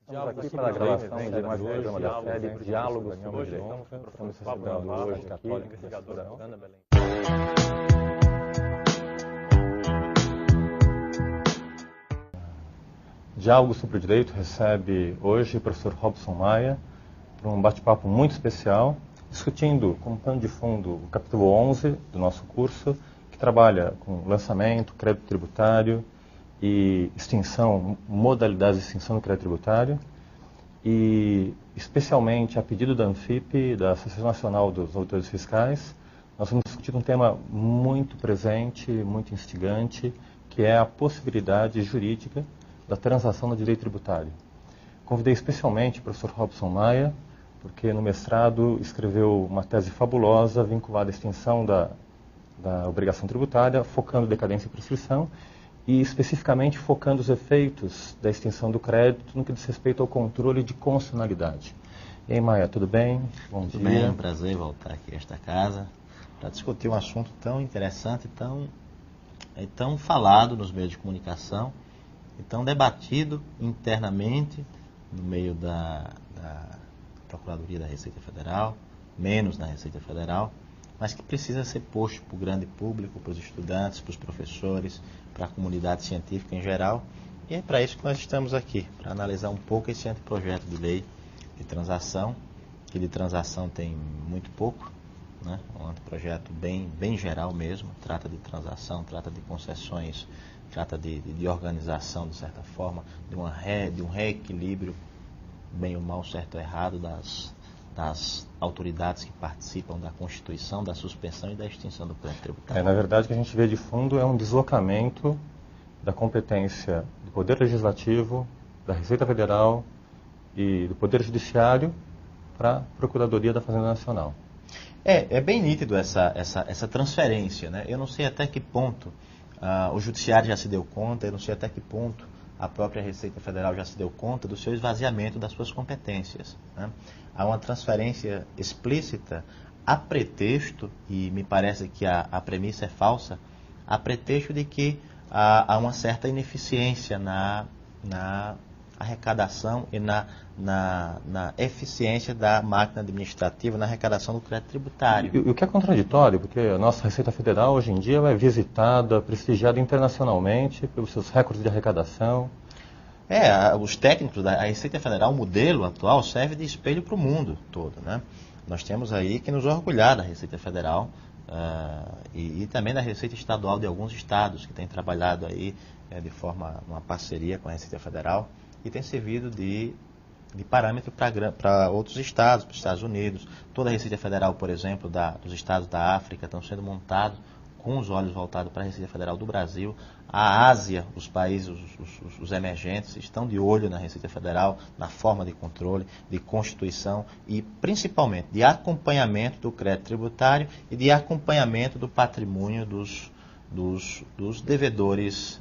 Estamos aqui para a gravação de mais um programa da série Diálogos sobre o Direito. Estamos recebendo hoje aqui a investigadora Ana Belém. Diálogos sobre o Direito recebe hoje o professor Robson Maia para um bate-papo muito especial, discutindo como pano de fundo o capítulo 11 do nosso curso, que trabalha com lançamento, crédito tributário e extinção, modalidades de extinção do crédito tributário, e especialmente a pedido da ANFIP, da Associação Nacional dos Auditores Fiscais, nós vamos discutir um tema muito presente, muito instigante, que é a possibilidade jurídica da transação no direito tributário. Convidei especialmente o professor Robson Maia, porque no mestrado escreveu uma tese fabulosa vinculada à extinção da obrigação tributária, focando decadência e prescrição, e especificamente focando os efeitos da extinção do crédito no que diz respeito ao controle de constitucionalidade. E aí, Maia, tudo bem? Bom dia. Tudo bem, é um prazer voltar aqui a esta casa para discutir um assunto tão interessante, tão falado nos meios de comunicação, e tão debatido internamente no meio da Procuradoria da Receita Federal, menos na Receita Federal, mas que precisa ser posto para o grande público, para os estudantes, para os professores, para a comunidade científica em geral. E é para isso que nós estamos aqui, para analisar um pouco esse anteprojeto de lei de transação, que de transação tem muito pouco, né? Um anteprojeto bem geral mesmo, trata de transação, trata de concessões, trata de organização, de certa forma, de um reequilíbrio, bem ou mal, certo ou errado, das autoridades que participam da constituição, da suspensão e da extinção do crédito tributário. Na verdade, o que a gente vê de fundo é um deslocamento da competência do Poder Legislativo, da Receita Federal e do Poder Judiciário para a Procuradoria da Fazenda Nacional. É bem nítido essa transferência, né? Eu não sei até que ponto o Judiciário já se deu conta, eu não sei até que ponto a própria Receita Federal já se deu conta do seu esvaziamento das suas competências, né? Há uma transferência explícita a pretexto, e me parece que a premissa é falsa, a pretexto de que há uma certa ineficiência na arrecadação e na eficiência da máquina administrativa na arrecadação do crédito tributário. E o que é contraditório, porque a nossa Receita Federal hoje em dia é visitada, prestigiada internacionalmente pelos seus recordes de arrecadação. Os técnicos da Receita Federal, o modelo atual, serve de espelho para o mundo todo, né? Nós temos aí que nos orgulhar da Receita Federal e também da Receita Estadual de alguns estados que têm trabalhado aí de forma, uma parceria com a Receita Federal e tem servido de parâmetro para outros estados, para os Estados Unidos. Toda a Receita Federal, por exemplo, dos estados da África estão sendo montados com os olhos voltados para a Receita Federal do Brasil. A Ásia, os países, os emergentes, estão de olho na Receita Federal, na forma de controle, de constituição e, principalmente, de acompanhamento do crédito tributário e de acompanhamento do patrimônio dos devedores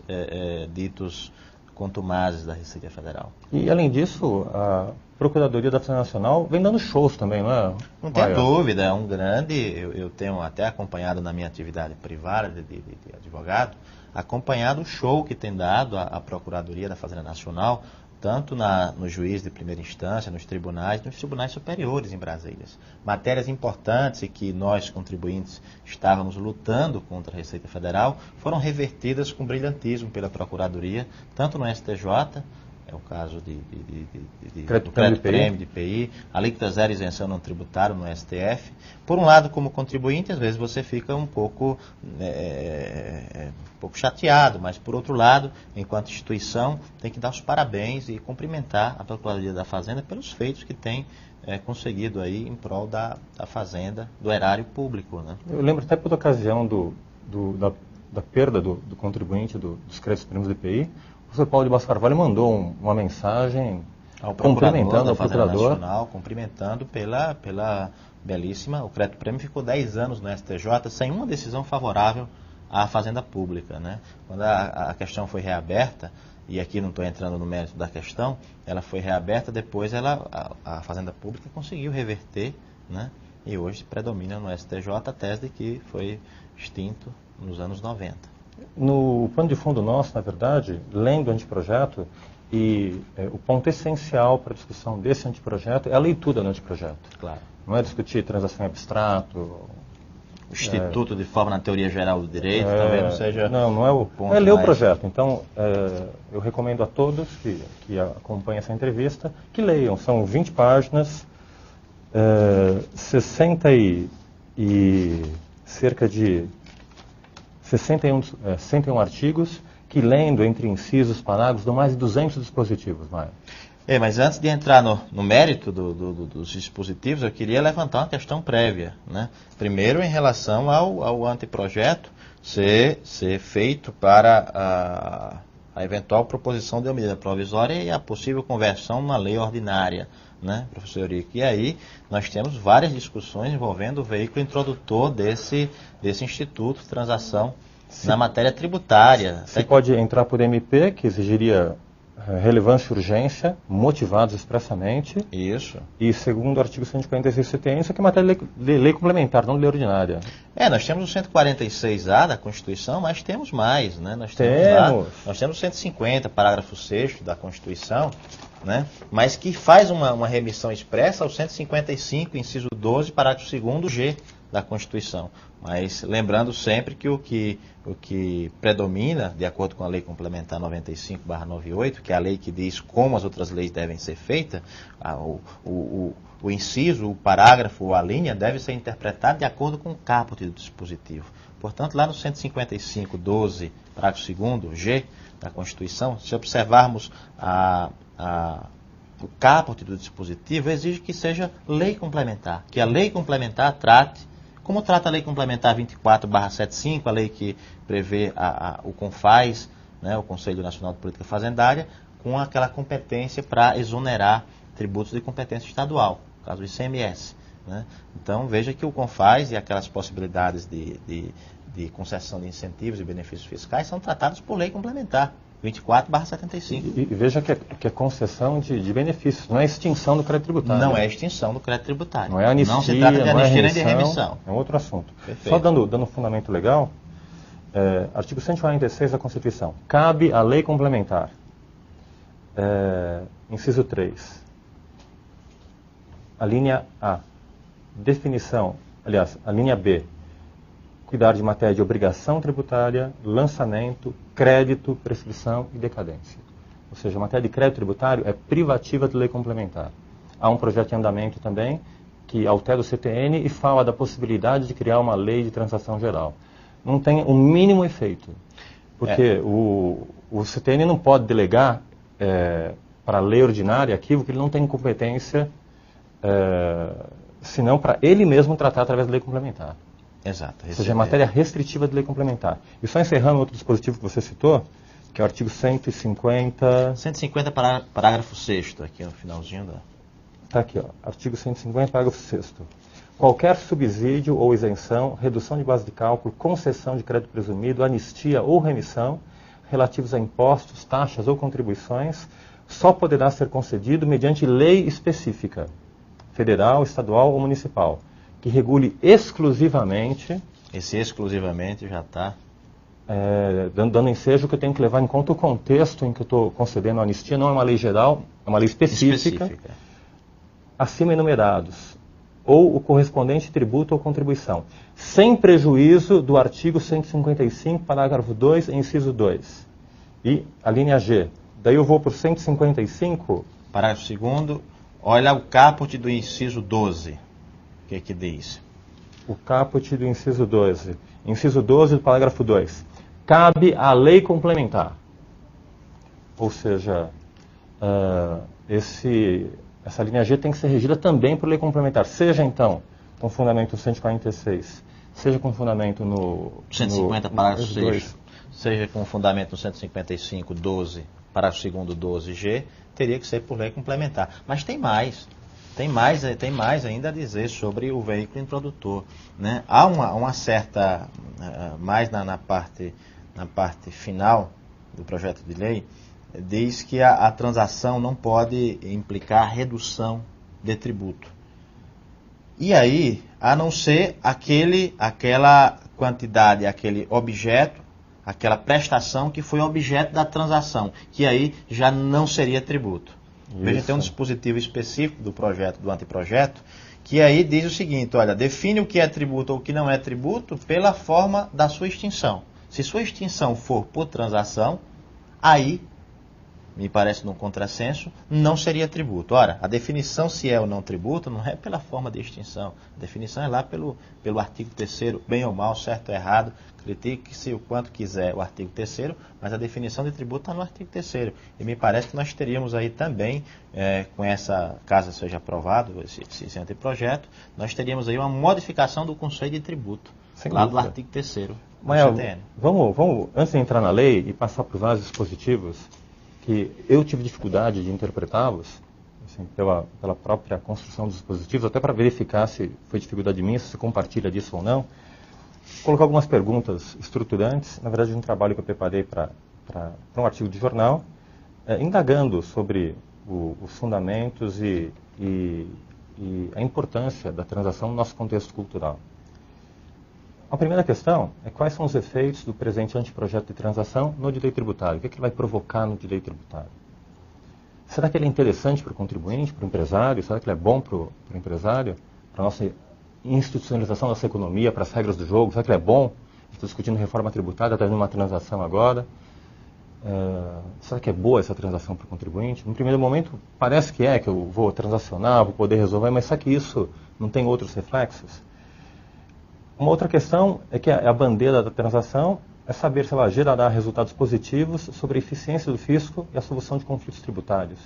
ditos contumazes da Receita Federal. E, além disso, a Procuradoria da Fazenda Nacional vem dando shows também, não é? Não tem dúvida, é um grande... Eu tenho até acompanhado na minha atividade privada de advogado, acompanhado o show que tem dado a Procuradoria da Fazenda Nacional, tanto no juiz de primeira instância, nos tribunais superiores em Brasília. Matérias importantes e que nós, contribuintes, estávamos lutando contra a Receita Federal, foram revertidas com brilhantismo pela Procuradoria, tanto no STJ, é o caso do crédito prêmio de IPI, alíquota zero isenção não tributário no STF. Por um lado, como contribuinte, às vezes você fica um pouco chateado, mas por outro lado, enquanto instituição, tem que dar os parabéns e cumprimentar a Procuradoria da Fazenda pelos feitos que tem conseguido aí em prol da Fazenda, do erário público, né? Eu lembro até por ocasião da perda do contribuinte dos créditos prêmios do IPI, o professor Paulo de Barros Carvalho mandou uma mensagem cumprimentando o procurador. Nacional, cumprimentando pela belíssima... O crédito prêmio ficou 10 anos no STJ sem uma decisão favorável à Fazenda Pública, né? Quando a questão foi reaberta, e aqui não estou entrando no mérito da questão, ela foi reaberta, depois a Fazenda Pública conseguiu reverter, né? E hoje predomina no STJ a tese de que foi extinto nos anos 90. No pano de fundo nosso, na verdade, lendo o anteprojeto, o ponto essencial para a discussão desse anteprojeto é a leitura do anteprojeto. Claro. Não é discutir transação em abstrato. O Instituto de Forma na Teoria Geral do Direito talvez não seja não é o ponto. É ler o mais... projeto. Então, eu recomendo a todos que acompanhem essa entrevista que leiam. São 20 páginas, cerca de 61 artigos, que lendo entre incisos, parágrafos, dão mais de 200 dispositivos, Maia. Mas antes de entrar no mérito dos dispositivos, eu queria levantar uma questão prévia, né? Primeiro, em relação ao anteprojeto ser feito para a eventual proposição de uma medida provisória e a possível conversão numa lei ordinária, né, professor Eurico? E aí nós temos várias discussões envolvendo o veículo introdutor desse instituto de transação na matéria tributária. Se pode entrar por MP, que exigiria relevância e urgência, motivados expressamente. Isso. E segundo o artigo 146 do CTN, isso aqui é matéria de lei complementar, não de lei ordinária. Nós temos o 146A da Constituição, mas temos mais, né? Nós temos o 150, parágrafo 6º da Constituição, né? Mas que faz uma remissão expressa ao 155, inciso 12, parágrafo 2º, G da Constituição. Mas lembrando sempre que o que predomina, de acordo com a Lei Complementar 95/98, que é a lei que diz como as outras leis devem ser feitas, o inciso, o parágrafo ou a linha deve ser interpretado de acordo com o caput do dispositivo. Portanto, lá no 155, 12, parágrafo 2º, G da Constituição, se observarmos o caput do dispositivo, exige que seja lei complementar, que a lei complementar trate, como trata a Lei Complementar 24/75, a lei que prevê o CONFAS, né, o Conselho Nacional de Política Fazendária, com aquela competência para exonerar tributos de competência estadual, no caso do ICMS. Né? Então, veja que o CONFAS e aquelas possibilidades de concessão de incentivos e benefícios fiscais são tratados por lei complementar. 24/75. E veja que é concessão de benefícios, não é extinção do crédito tributário. Não é extinção do crédito tributário. Não é anistia, não se trata de anistia nem de remissão. É um outro assunto. Perfeito. Só dando um fundamento legal, artigo 146 da Constituição. Cabe à lei complementar. Inciso 3. A linha A. Definição, aliás, a linha B. Cuidar de matéria de obrigação tributária, lançamento, crédito, prescrição e decadência. Ou seja, a matéria de crédito tributário é privativa de lei complementar. Há um projeto em andamento também que altera o CTN e fala da possibilidade de criar uma lei de transação geral. Não tem o mínimo efeito, porque o CTN não pode delegar para a lei ordinária aquilo que ele não tem competência, senão para ele mesmo tratar através da lei complementar. Exato. Ou seja, é matéria restritiva de lei complementar. E só encerrando outro dispositivo que você citou, que é o artigo 150... 150, parágrafo 6º, aqui no finalzinho da... Está aqui, ó, artigo 150, parágrafo 6º. Qualquer subsídio ou isenção, redução de base de cálculo, concessão de crédito presumido, anistia ou remissão, relativos a impostos, taxas ou contribuições, só poderá ser concedido mediante lei específica, federal, estadual ou municipal, que regule exclusivamente... Esse exclusivamente já está... dando ensejo que eu tenho que levar em conta o contexto em que eu estou concedendo a anistia, não é uma lei geral, é uma lei específica. Acima enumerados, ou o correspondente tributo ou contribuição, sem prejuízo do artigo 155, parágrafo 2, inciso 2. E a linha G. Daí eu vou para o 155... Parágrafo 2º, olha o caput do inciso 12. O que é que diz? O caput do inciso 12. Inciso 12 do parágrafo 2. Cabe à lei complementar. Ou seja, essa linha G tem que ser regida também por lei complementar. Seja, então, com fundamento no 146, seja com fundamento no... 150, parágrafo 6, seja com fundamento no 155, 12, parágrafo 2º, 12G, teria que ser por lei complementar. Mas tem mais. Tem mais ainda a dizer sobre o veículo introdutor. Né? Há uma certa, mais na parte final do projeto de lei, diz que a transação não pode implicar redução de tributo. E aí, a não ser aquela quantidade, aquele objeto aquela prestação que foi objeto da transação, que aí já não seria tributo. Veja, tem um dispositivo específico do projeto, do anteprojeto, que aí diz o seguinte, olha, define o que é tributo ou o que não é tributo pela forma da sua extinção. Se sua extinção for por transação, aí, me parece num contrassenso, não seria tributo. Ora, a definição se é ou não tributo não é pela forma de extinção. A definição é lá pelo artigo 3º, bem ou mal, certo ou errado, critique-se o quanto quiser o artigo 3º, mas a definição de tributo está no artigo 3º. E me parece que nós teríamos aí também, com essa, caso seja aprovado esse anteprojeto, nós teríamos aí uma modificação do conceito de tributo, lá do artigo 3º. Mas vamos, antes de entrar na lei e passar por vários dispositivos, que eu tive dificuldade de interpretá-los, assim, pela própria construção dos dispositivos, até para verificar se foi dificuldade minha, se você compartilha disso ou não, colocar algumas perguntas estruturantes, na verdade um trabalho que eu preparei para um artigo de jornal, indagando sobre os fundamentos e a importância da transação no nosso contexto cultural. A primeira questão é quais são os efeitos do presente anteprojeto de transação no direito tributário. O que é que ele vai provocar no direito tributário? Será que ele é interessante para o contribuinte, para o empresário? Será que ele é bom para o empresário? Para a nossa institucionalização da nossa economia, para as regras do jogo? Será que ele é bom? Estou discutindo reforma tributária, está tendo uma transação agora. Será que é boa essa transação para o contribuinte? No primeiro momento, parece que eu vou transacionar, vou poder resolver, mas será que isso não tem outros reflexos? Uma outra questão é que a bandeira da transação é saber se ela gerará resultados positivos sobre a eficiência do fisco e a solução de conflitos tributários.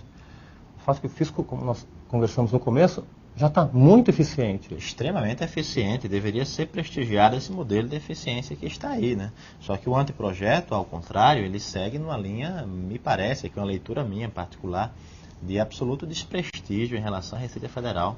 O fato que o fisco, como nós conversamos no começo, já está muito eficiente. Extremamente eficiente, deveria ser prestigiado esse modelo de eficiência que está aí, né? Só que o anteprojeto, ao contrário, ele segue numa linha, me parece, que é uma leitura minha em particular, de absoluto desprestígio em relação à Receita Federal.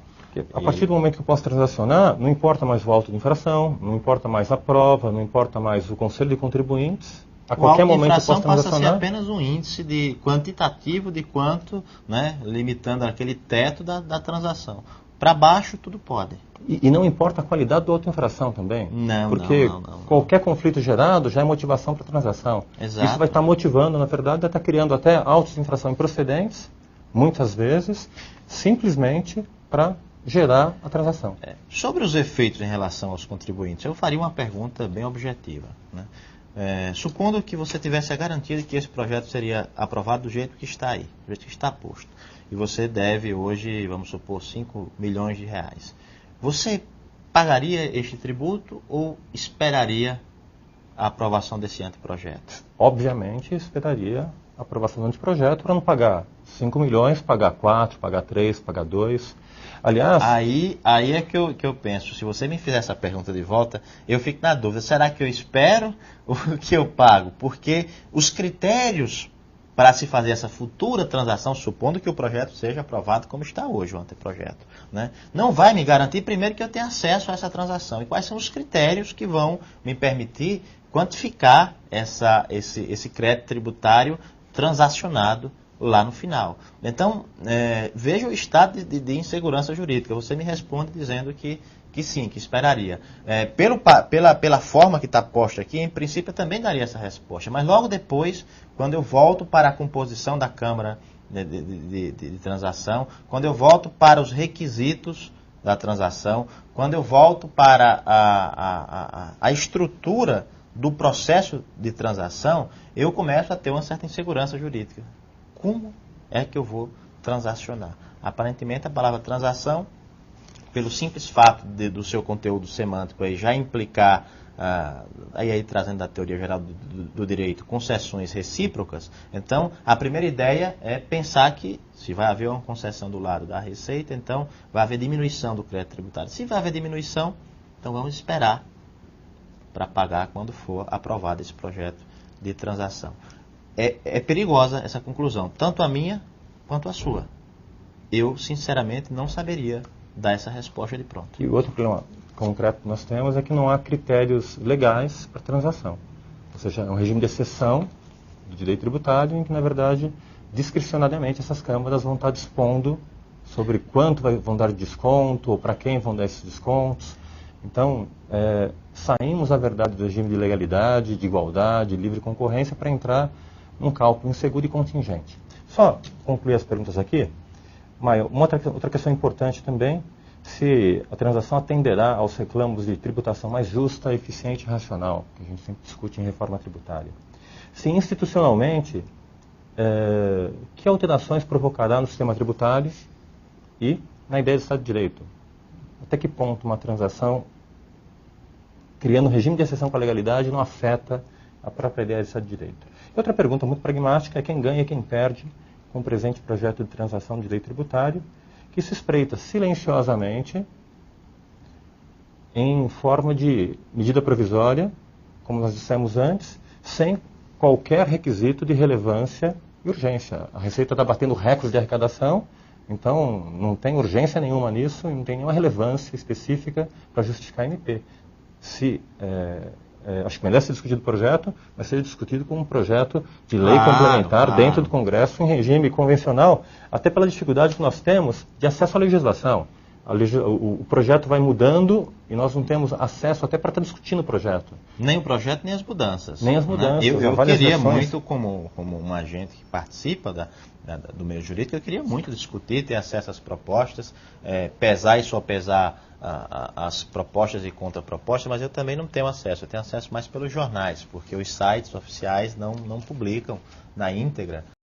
A partir do momento que eu posso transacionar, não importa mais o auto de infração, não importa mais a prova, não importa mais o conselho de contribuintes. A qualquer momento eu posso transacionar. Passa a ser apenas um índice de quantitativo de quanto, né, limitando aquele teto da transação. Para baixo, tudo pode. E não importa a qualidade do auto de infração também. Porque não. qualquer conflito gerado já é motivação para a transação. Exato. Isso vai estar motivando, na verdade, vai estar criando até autos de infração improcedentes, muitas vezes, simplesmente para gerar a transação. Sobre os efeitos em relação aos contribuintes, eu faria uma pergunta bem objetiva, né? Supondo que você tivesse a garantia de que esse projeto seria aprovado do jeito que está aí, do jeito que está posto, e você deve hoje, vamos supor, 5 milhões de reais. Você pagaria este tributo ou esperaria a aprovação desse anteprojeto? Obviamente, esperaria a aprovação do anteprojeto para não pagar 5 milhões, pagar 4, pagar 3, pagar 2. Aliás... Aí é que eu penso, se você me fizer essa pergunta de volta, eu fico na dúvida, será que eu espero ou que eu pago? Porque os critérios para se fazer essa futura transação, supondo que o projeto seja aprovado como está hoje, o anteprojeto, né, não vai me garantir, primeiro, que eu tenha acesso a essa transação. E quais são os critérios que vão me permitir quantificar esse crédito tributário transacionado lá no final. Então, veja o estado de insegurança jurídica. Você me responde dizendo que sim, que esperaria. Pela forma que está posta aqui, em princípio eu também daria essa resposta. Mas logo depois, quando eu volto para a composição da Câmara de transação, quando eu volto para os requisitos da transação, quando eu volto para a estrutura do processo de transação, eu começo a ter uma certa insegurança jurídica. Como é que eu vou transacionar? Aparentemente, a palavra transação, pelo simples fato do seu conteúdo semântico aí já implicar, aí trazendo da teoria geral do direito, concessões recíprocas, então a primeira ideia é pensar que se vai haver uma concessão do lado da Receita, então vai haver diminuição do crédito tributário. Se vai haver diminuição, então vamos esperar para pagar quando for aprovado esse projeto de transação. É perigosa essa conclusão, tanto a minha quanto a sua. Eu, sinceramente, não saberia dar essa resposta de pronto. E o outro problema concreto que nós temos é que não há critérios legais para transação. Ou seja, é um regime de exceção do direito tributário em que, na verdade, discricionariamente essas câmaras vão estar dispondo sobre quanto vão dar de desconto ou para quem vão dar esses descontos. Então, saímos, na verdade, do regime de legalidade, de igualdade, de livre concorrência, para entrar num cálculo inseguro e contingente. Só concluir as perguntas aqui, Maia, uma outra questão importante também, se a transação atenderá aos reclamos de tributação mais justa, eficiente e racional, que a gente sempre discute em reforma tributária. Se institucionalmente, que alterações provocará no sistema tributário e na ideia do Estado de Direito? Até que ponto uma transação, criando um regime de exceção com a legalidade, não afeta a própria ideia do Estado de Direito? E outra pergunta muito pragmática é quem ganha e quem perde com o presente projeto de transação de direito tributário, que se espreita silenciosamente em forma de medida provisória, como nós dissemos antes, sem qualquer requisito de relevância e urgência. A Receita está batendo recorde de arrecadação, então não tem urgência nenhuma nisso e não tem nenhuma relevância específica para justificar a MP. Acho que merece ser discutido o projeto, mas seja discutido como um projeto de lei complementar dentro do Congresso em regime convencional, até pela dificuldade que nós temos de acesso à legislação. O projeto vai mudando e nós não temos acesso até para estar discutindo o projeto. Nem o projeto, nem as mudanças. Nem as mudanças. Né? Eu queria muito, como um agente que participa do meio jurídico, eu queria muito discutir, ter acesso às propostas, pesar e só pesar as propostas e contrapropostas, mas eu também não tenho acesso. Eu tenho acesso mais pelos jornais, porque os sites oficiais não publicam na íntegra